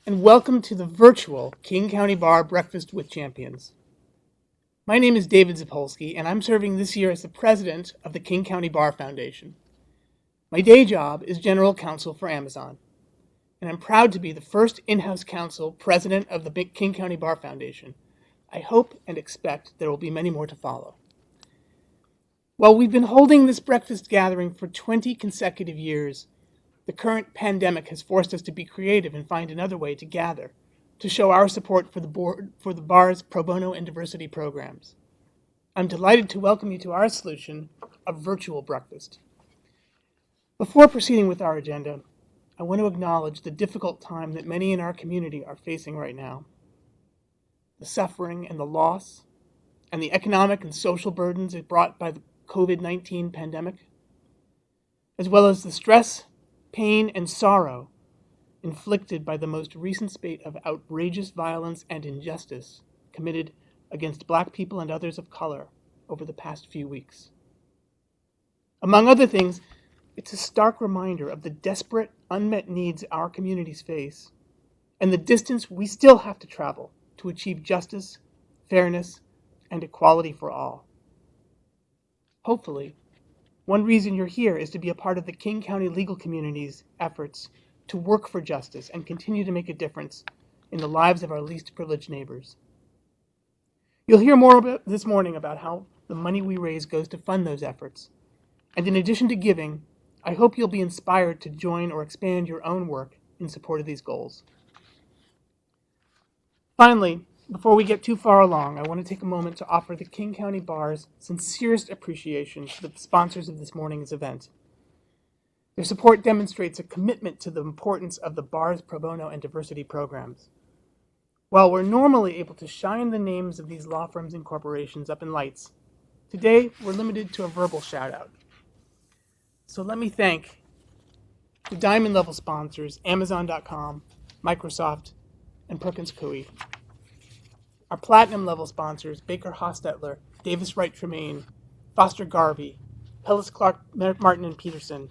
and welcome to the virtual King County Bar Breakfast with Champions. My name is David Zapolsky, and I'm serving this year as the president of the King County Bar Foundation. My day job is general counsel for Amazon, and I'm proud to be the first in-house counsel president of the King County Bar Foundation. I hope and expect there will be many more to follow. While we've been holding this breakfast gathering for 20 consecutive years, the current pandemic has forced us to be creative and find another way to gather, to show our support for the bar's pro bono and diversity programs. I'm delighted to welcome you to our solution of virtual breakfast. Before proceeding with our agenda, I want to acknowledge the difficult time that many in our community are facing right now. The suffering and the loss, and the economic and social burdens brought by the COVID-19 pandemic, as well as the stress, pain, and sorrow inflicted by the most recent spate of outrageous violence and injustice committed against Black people and others of color over the past few weeks. Among other things, it's a stark reminder of the desperate, unmet needs our communities face and the distance we still have to travel to achieve justice, fairness, and equality for all. Hopefully, one reason you're here is to be a part of the King County legal community's efforts to work for justice and continue to make a difference in the lives of our least privileged neighbors. You'll hear more this morning about how the money we raise goes to fund those efforts. And in addition to giving, I hope you'll be inspired to join or expand your own work in support of these goals. Finally, before we get too far along, I want to take a moment to offer the King County Bar's sincerest appreciation to the sponsors of this morning's event. Their support demonstrates a commitment to the importance of the bar's pro bono and diversity programs. While we're normally able to shine the names of these law firms and corporations up in lights, today we're limited to a verbal shout-out. So let me thank the diamond level sponsors, Amazon.com, Microsoft, and Perkins Coie. Our platinum level sponsors, Baker Hostetler, Davis Wright Tremaine, Foster Garvey, Pellis Clark Martin and Peterson,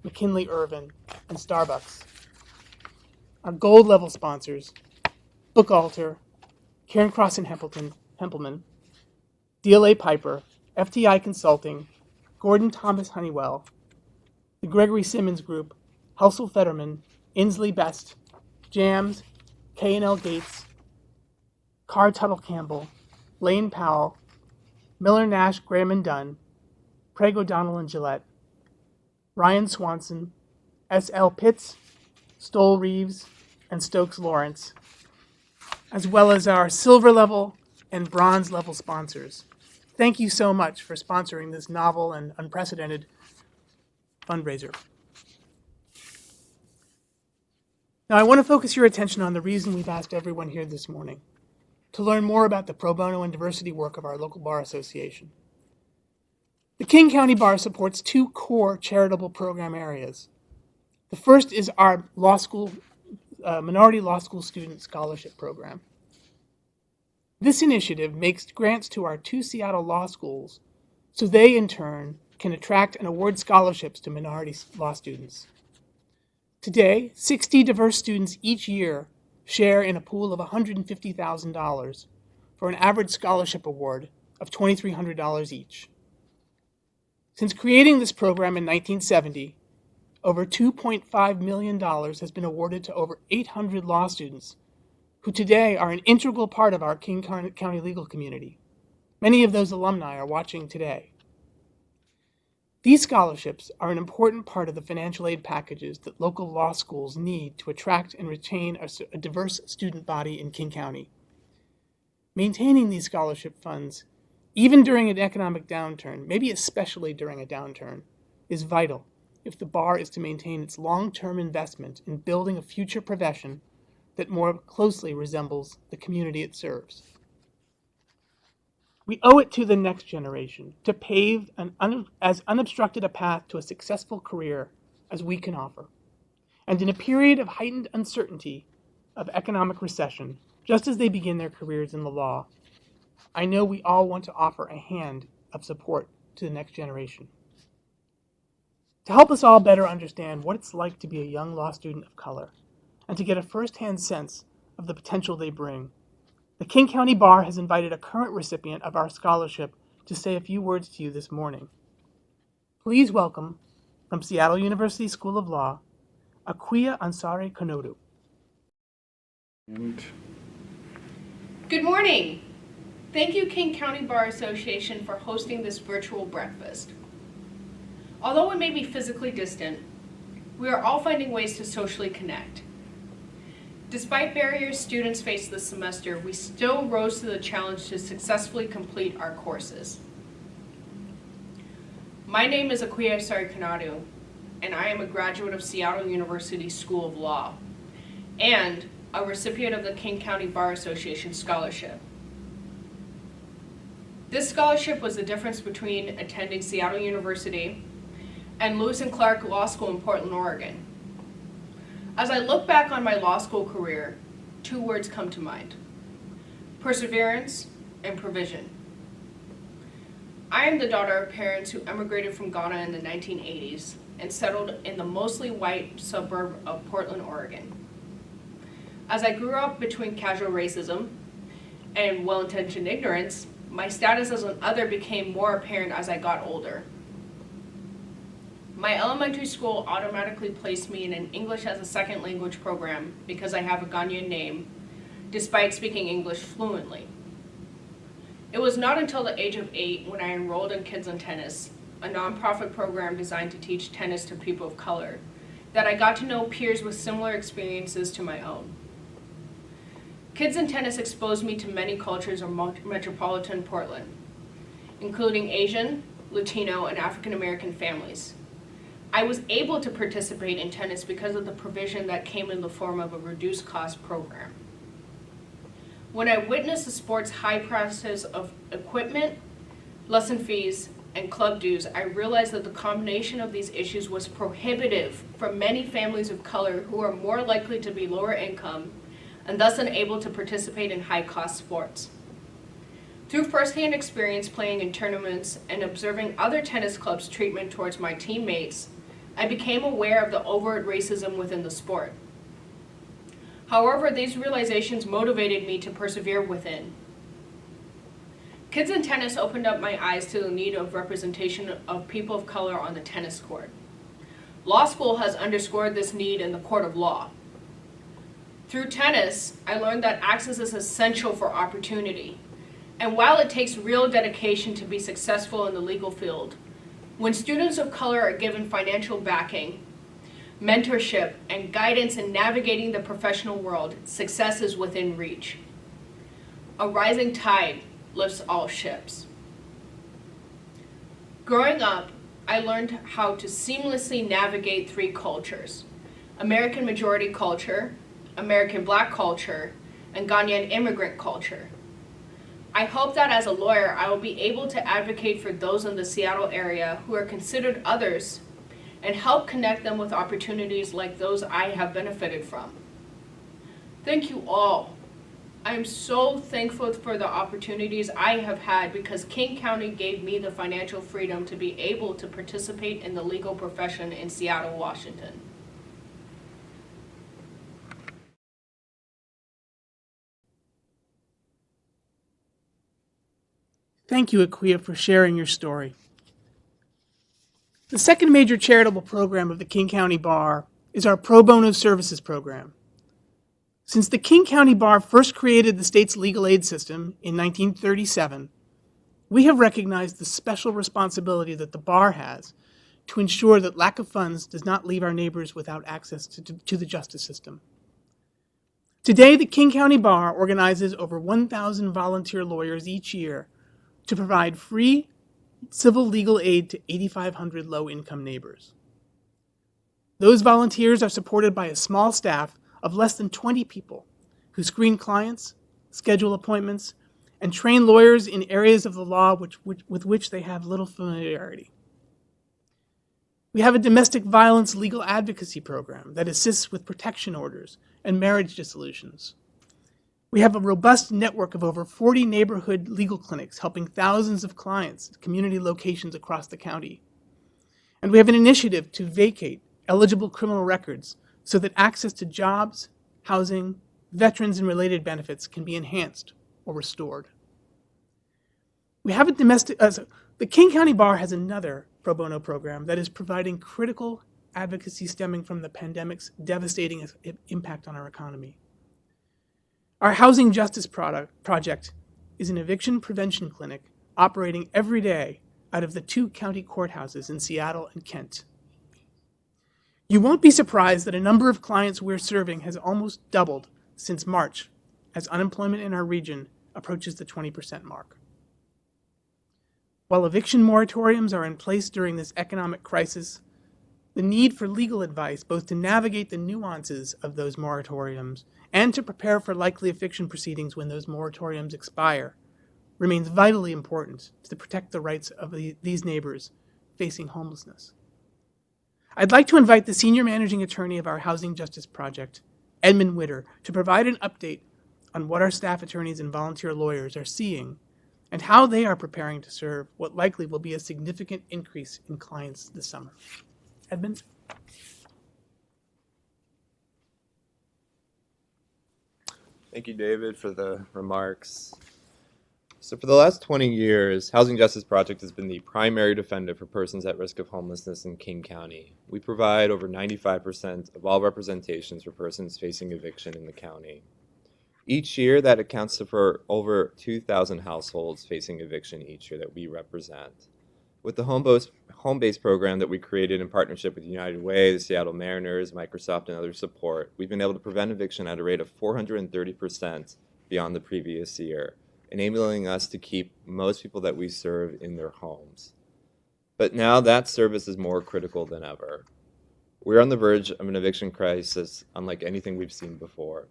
McKinley Irvin, and Starbucks. Our gold level sponsors, Bookalter, Karen Cross and Hempelman, DLA Piper, FTI Consulting, Gordon Thomas Honeywell, the Gregory Simmons Group, Helsel Fetterman, Inslee Best, Jams, K&L Gates, Carr Tuttle Campbell, Lane Powell, Miller Nash Graham and Dunn, Craig O'Donnell and Gillette, Ryan Swanson, S.L. Pitts, Stoll Reeves, and Stokes Lawrence, as well as our silver level and bronze level sponsors. Thank you so much for sponsoring this novel and unprecedented fundraiser. Now I want to focus your attention on the reason we've asked everyone here this morning, to learn more about the pro bono and diversity work of our local bar association. The King County Bar supports two core charitable program areas. The first is our minority law school student scholarship program. This initiative makes grants to our two Seattle law schools so they, in turn, can attract and award scholarships to minority law students. Today, 60 diverse students each year share in a pool of $150,000 for an average scholarship award of $2,300 each. Since creating this program in 1970, over $2.5 million has been awarded to over 800 law students who today are an integral part of our King County legal community. Many of those alumni are watching today. These scholarships are an important part of the financial aid packages that local law schools need to attract and retain a diverse student body in King County. Maintaining these scholarship funds, even during an economic downturn, maybe especially during a downturn, is vital if the bar is to maintain its long-term investment in building a future profession that more closely resembles the community it serves. We owe it to the next generation to pave as unobstructed a path to a successful career as we can offer. And in a period of heightened uncertainty of economic recession, just as they begin their careers in the law, I know we all want to offer a hand of support to the next generation. To help us all better understand what it's like to be a young law student of color, and to get a first-hand sense of the potential they bring. The King County Bar has invited a current recipient of our scholarship to say a few words to you this morning. Please welcome, from Seattle University School of Law, Akwiya Ansari Kanodu. Good morning. Thank you, King County Bar Association, for hosting this virtual breakfast. Although we may be physically distant, we are all finding ways to socially connect. Despite barriers students face this semester, we still rose to the challenge to successfully complete our courses. My name is Akwiya Ansari Kanodu, and I am a graduate of Seattle University School of Law and a recipient of the King County Bar Association Scholarship. This scholarship was the difference between attending Seattle University and Lewis and Clark Law School in Portland, Oregon. As I look back on my law school career, two words come to mind: perseverance and provision. I am the daughter of parents who emigrated from Ghana in the 1980s and settled in the mostly white suburb of Portland, Oregon. As I grew up between casual racism and well-intentioned ignorance, my status as an other became more apparent as I got older. My elementary school automatically placed me in an English as a second language program because I have a Ghanaian name, despite speaking English fluently. It was not until the age of 8 when I enrolled in Kids in Tennis, a nonprofit program designed to teach tennis to people of color, that I got to know peers with similar experiences to my own. Kids in Tennis exposed me to many cultures of metropolitan Portland, including Asian, Latino, and African American families. I was able to participate in tennis because of the provision that came in the form of a reduced cost program. When I witnessed the sport's high prices of equipment, lesson fees, and club dues, I realized that the combination of these issues was prohibitive for many families of color who are more likely to be lower income and thus unable to participate in high-cost sports. Through firsthand experience playing in tournaments and observing other tennis clubs' treatment towards my teammates, I became aware of the overt racism within the sport. However, these realizations motivated me to persevere within. Kids in Tennis opened up my eyes to the need of representation of people of color on the tennis court. Law school has underscored this need in the court of law. Through tennis, I learned that access is essential for opportunity. And while it takes real dedication to be successful in the legal field, when students of color are given financial backing, mentorship, and guidance in navigating the professional world, success is within reach. A rising tide lifts all ships. Growing up, I learned how to seamlessly navigate three cultures: American majority culture, American Black culture, and Ghanaian immigrant culture. I hope that as a lawyer, I will be able to advocate for those in the Seattle area who are considered others and help connect them with opportunities like those I have benefited from. Thank you all. I am so thankful for the opportunities I have had because King County gave me the financial freedom to be able to participate in the legal profession in Seattle, Washington. Thank you, Akwiya, for sharing your story. The second major charitable program of the King County Bar is our Pro Bono Services program. Since the King County Bar first created the state's legal aid system in 1937, we have recognized the special responsibility that the bar has to ensure that lack of funds does not leave our neighbors without access to the justice system. Today, the King County Bar organizes over 1,000 volunteer lawyers each year to provide free civil legal aid to 8,500 low-income neighbors. Those volunteers are supported by a small staff of less than 20 people who screen clients, schedule appointments, and train lawyers in areas of the law with which they have little familiarity. We have a domestic violence legal advocacy program that assists with protection orders and marriage dissolutions. We have a robust network of over 40 neighborhood legal clinics helping thousands of clients at community locations across the county. And we have an initiative to vacate eligible criminal records so that access to jobs, housing, veterans, and related benefits can be enhanced or restored. We have the King County Bar has another pro bono program that is providing critical advocacy stemming from the pandemic's devastating impact on our economy. Our Housing Justice Project is an eviction prevention clinic operating every day out of the 2 county courthouses in Seattle and Kent. You won't be surprised that a number of clients we're serving has almost doubled since March as unemployment in our region approaches the 20% mark. While eviction moratoriums are in place during this economic crisis, the need for legal advice, both to navigate the nuances of those moratoriums and to prepare for likely eviction proceedings when those moratoriums expire, remains vitally important to protect the rights of these neighbors facing homelessness. I'd like to invite the senior managing attorney of our Housing Justice Project, Edmund Witter, to provide an update on what our staff attorneys and volunteer lawyers are seeing and how they are preparing to serve what likely will be a significant increase in clients this summer. Edmund? Thank you, David, for the remarks. So for the last 20 years, Housing Justice Project has been the primary defender for persons at risk of homelessness in King County. We provide over 95% of all representations for persons facing eviction in the county. Each year, that accounts for over 2,000 households facing eviction each year that we represent. With the home-based program that we created in partnership with United Way, the Seattle Mariners, Microsoft, and other support, we've been able to prevent eviction at a rate of 430% beyond the previous year, enabling us to keep most people that we serve in their homes. But now that service is more critical than ever. We're on the verge of an eviction crisis unlike anything we've seen before.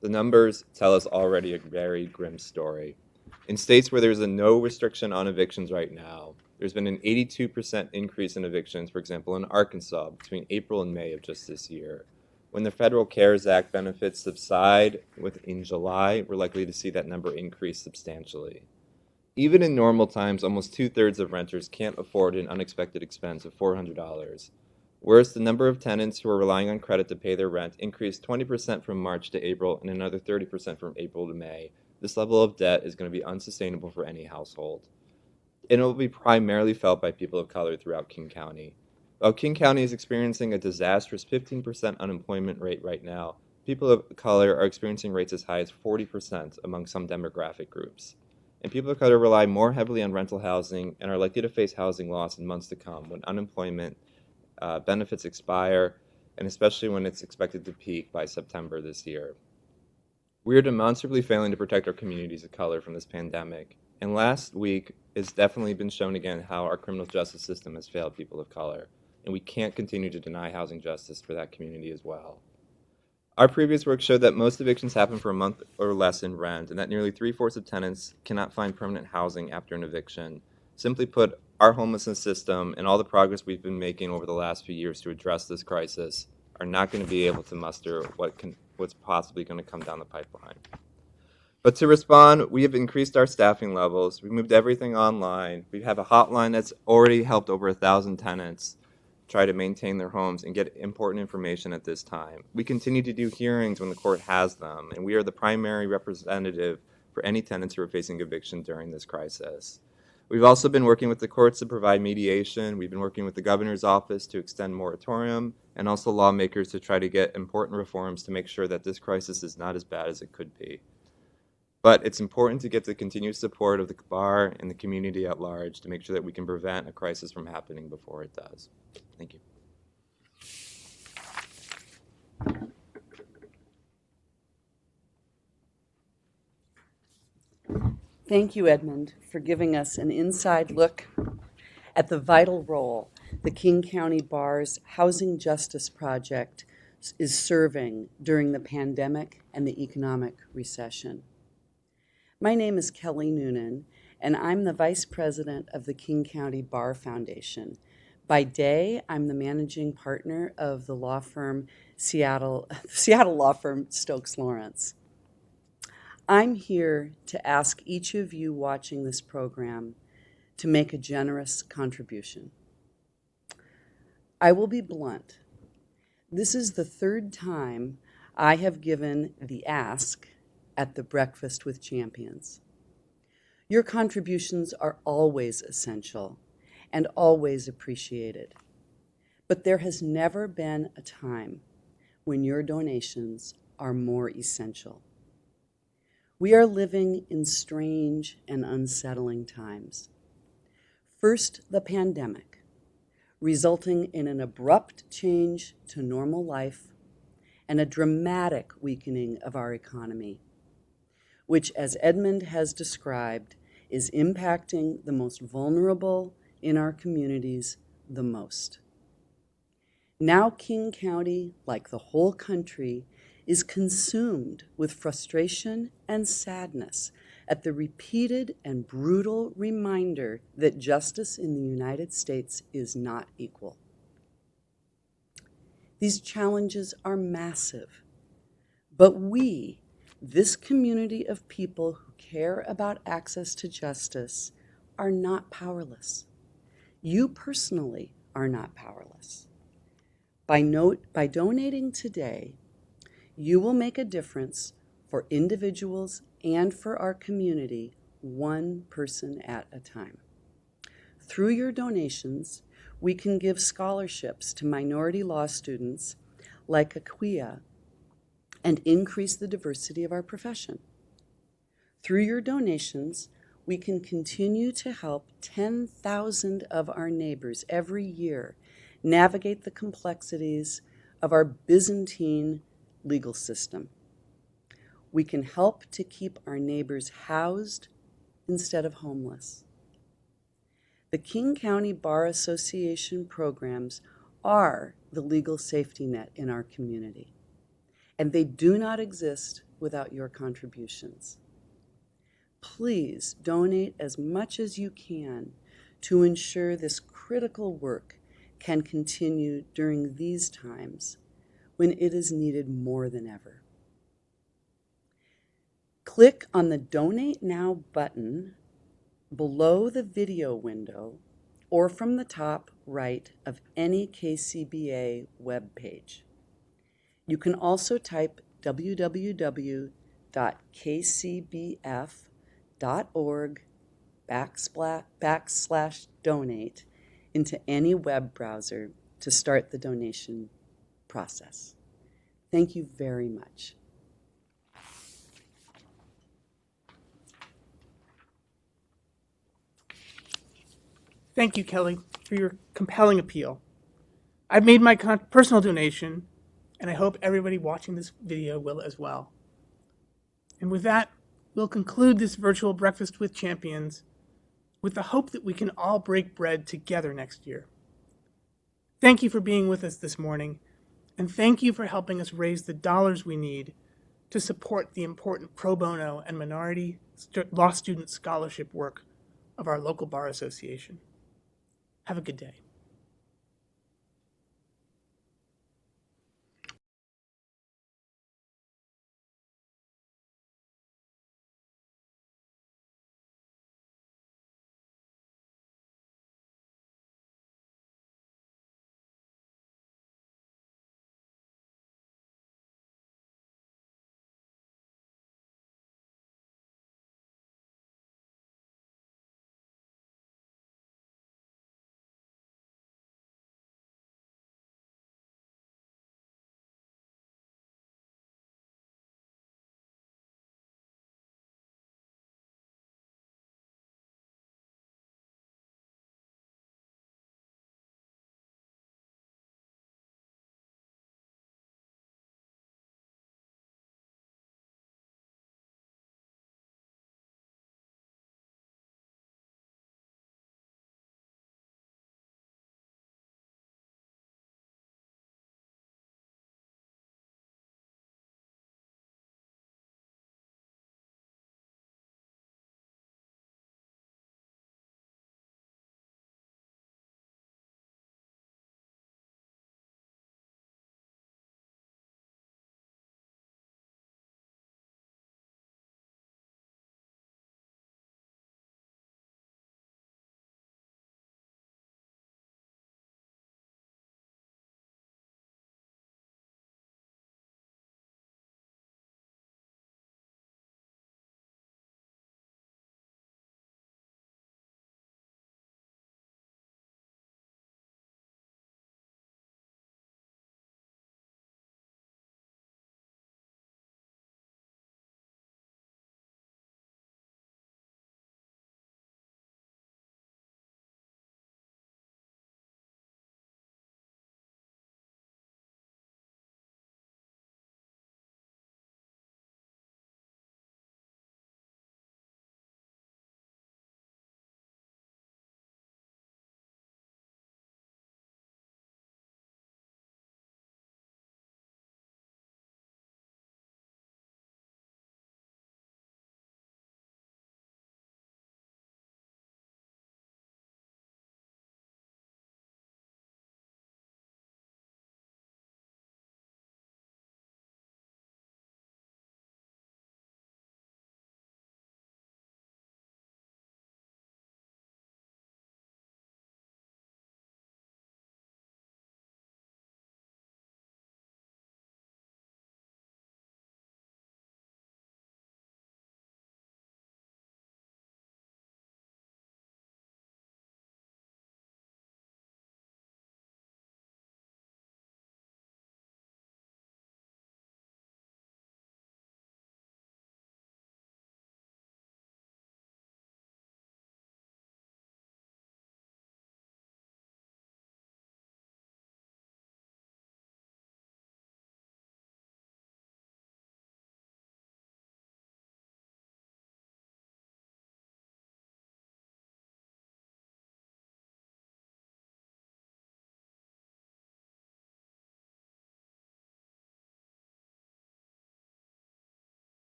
The numbers tell us already a very grim story. In states where there's a no restriction on evictions right now, there's been an 82% increase in evictions, for example, in Arkansas between April and May of just this year. When the Federal CARES Act benefits subside in July, we're likely to see that number increase substantially. Even in normal times, almost 2/3 of renters can't afford an unexpected expense of $400. Worse, the number of tenants who are relying on credit to pay their rent increased 20% from March to April and another 30% from April to May. This level of debt is going to be unsustainable for any household. And it will be primarily felt by people of color throughout King County. While King County is experiencing a disastrous 15% unemployment rate right now, people of color are experiencing rates as high as 40% among some demographic groups. And people of color rely more heavily on rental housing and are likely to face housing loss in months to come when unemployment benefits expire, and especially when it's expected to peak by September this year. We are demonstrably failing to protect our communities of color from this pandemic, and last week it's definitely been shown again how our criminal justice system has failed people of color, and we can't continue to deny housing justice for that community as well. Our previous work showed that most evictions happen for a month or less in rent, and that nearly 3/4 of tenants cannot find permanent housing after an eviction. Simply put, our homelessness system and all the progress we've been making over the last few years to address this crisis are not going to be able to muster what's possibly going to come down the pipeline. But to respond, we have increased our staffing levels. We moved everything online. We have a hotline that's already helped over 1,000 tenants try to maintain their homes and get important information at this time. We continue to do hearings when the court has them, and we are the primary representative for any tenants who are facing eviction during this crisis. We've also been working with the courts to provide mediation. We've been working with the governor's office to extend moratorium, and also lawmakers to try to get important reforms to make sure that this crisis is not as bad as it could be. But it's important to get the continued support of the bar and the community at large to make sure that we can prevent a crisis from happening before it does. Thank you. Thank you, Edmund, for giving us an inside look at the vital role the King County Bar's Housing Justice Project is serving during the pandemic and the economic recession. My name is Kelly Noonan, and I'm the Vice President of the King County Bar Foundation. By day, I'm the managing partner of the law firm Seattle law firm Stokes Lawrence. I'm here to ask each of you watching this program to make a generous contribution. I will be blunt. This is the third time I have given the ask at the Breakfast with Champions. Your contributions are always essential and always appreciated. But there has never been a time when your donations are more essential. We are living in strange and unsettling times. First, the pandemic, resulting in an abrupt change to normal life and a dramatic weakening of our economy, which, as Edmund has described, is impacting the most vulnerable in our communities the most. Now King County, like the whole country, is consumed with frustration and sadness at the repeated and brutal reminder that justice in the United States is not equal. These challenges are massive, but we, this community of people who care about access to justice, are not powerless. You personally are not powerless. By donating today, you will make a difference for individuals and for our community, one person at a time. Through your donations, we can give scholarships to minority law students like Aquia and increase the diversity of our profession. Through your donations, we can continue to help 10,000 of our neighbors every year navigate the complexities of our Byzantine legal system. We can help to keep our neighbors housed instead of homeless. The King County Bar Association programs are the legal safety net in our community, and they do not exist without your contributions. Please donate as much as you can to ensure this critical work can continue during these times when it is needed more than ever. Click on the Donate Now button below the video window or from the top right of any KCBA web page. You can also type www.kcbf.org/donate into any web browser to start the donation process. Thank you very much. Thank you, Kelly, for your compelling appeal. I've made my personal donation, and I hope everybody watching this video will as well. And with that, we'll conclude this virtual Breakfast with Champions with the hope that we can all break bread together next year. Thank you for being with us this morning, and thank you for helping us raise the dollars we need to support the important pro bono and minority law student scholarship work of our local bar association. Have a good day.